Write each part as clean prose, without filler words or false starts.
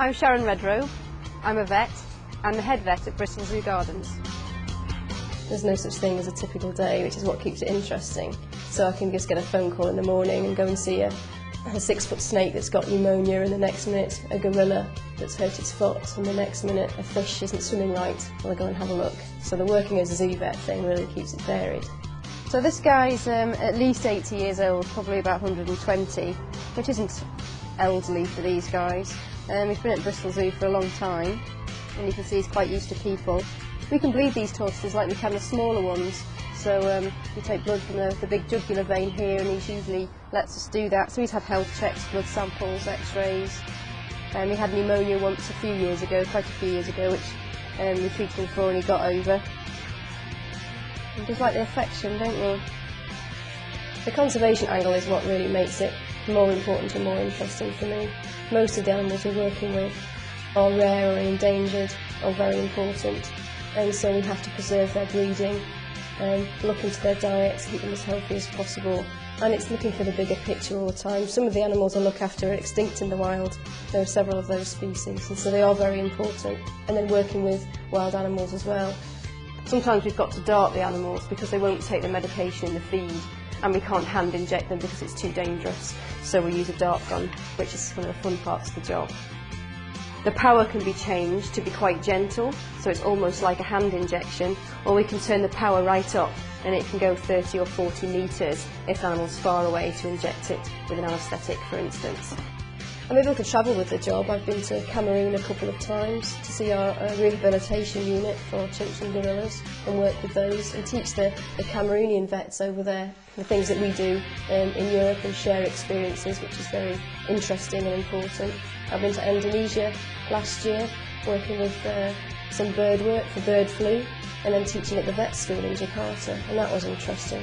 I'm Sharon Redrobe. I'm a vet and the head vet at Bristol Zoo Gardens. There's no such thing as a typical day, which is what keeps it interesting. So I can just get a phone call in the morning and go and see a 6-foot snake that's got pneumonia, and the next minute a gorilla that's hurt its foot, and the next minute a fish isn't swimming right. Well, I go and have a look. So the working as a zoo vet thing really keeps it varied. So this guy's at least 80 years old, probably about 120, which isn't elderly for these guys. He's been at Bristol Zoo for a long time, and you can see he's quite used to people. We can bleed these tortoises like we can the smaller ones, so we take blood from the big jugular vein here, and he usually lets us do that. So he's had health checks, blood samples, x-rays. He had pneumonia once quite a few years ago, which we treated him for and he got over. We just like the affection, don't we? The conservation angle is what really makes it more important and more interesting for me. Most of the animals we're working with are rare or endangered or very important, and so we have to preserve their breeding, look into their diets, keep them as healthy as possible, and it's looking for the bigger picture all the time. Some of the animals I look after are extinct in the wild. There are several of those species, and so they are very important. And then working with wild animals as well. Sometimes we've got to dart the animals because they won't take the medication in the feed, and we can't hand inject them because it's too dangerous. So we use a dart gun, which is one of the fun parts of the job. The power can be changed to be quite gentle, so it's almost like a hand injection, or we can turn the power right up and it can go 30 or 40 metres if the animal's far away to inject it with an anaesthetic, for instance. I'm able to travel with the job. I've been to Cameroon a couple of times to see our rehabilitation unit for chimps and gorillas and work with those and teach the Cameroonian vets over there the things that we do in Europe and share experiences, which is very interesting and important. I've been to Indonesia last year working with some bird work for bird flu and then teaching at the vet school in Jakarta, and that was interesting.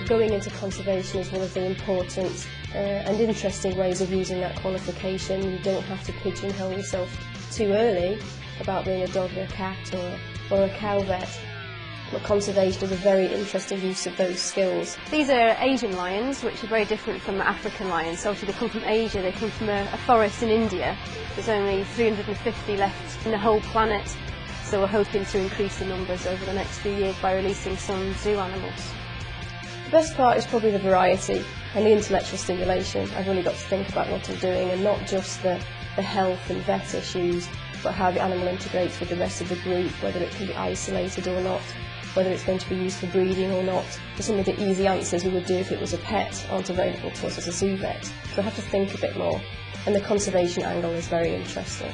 Going into conservation is one of the important and interesting ways of using that qualification. You don't have to pigeonhole yourself too early about being a dog or a cat or a cow vet. But conservation is a very interesting use of those skills. These are Asian lions, which are very different from African lions. So obviously they come from Asia, they come from a forest in India. There's only 350 left in the whole planet, so we're hoping to increase the numbers over the next few years by releasing some zoo animals. The best part is probably the variety and the intellectual stimulation. I've really got to think about what I'm doing, and not just the health and vet issues, but how the animal integrates with the rest of the group, whether it can be isolated or not, whether it's going to be used for breeding or not. For some of the easy answers we would do if it was a pet aren't available to us as a zoo vet. So I have to think a bit more, and the conservation angle is very interesting.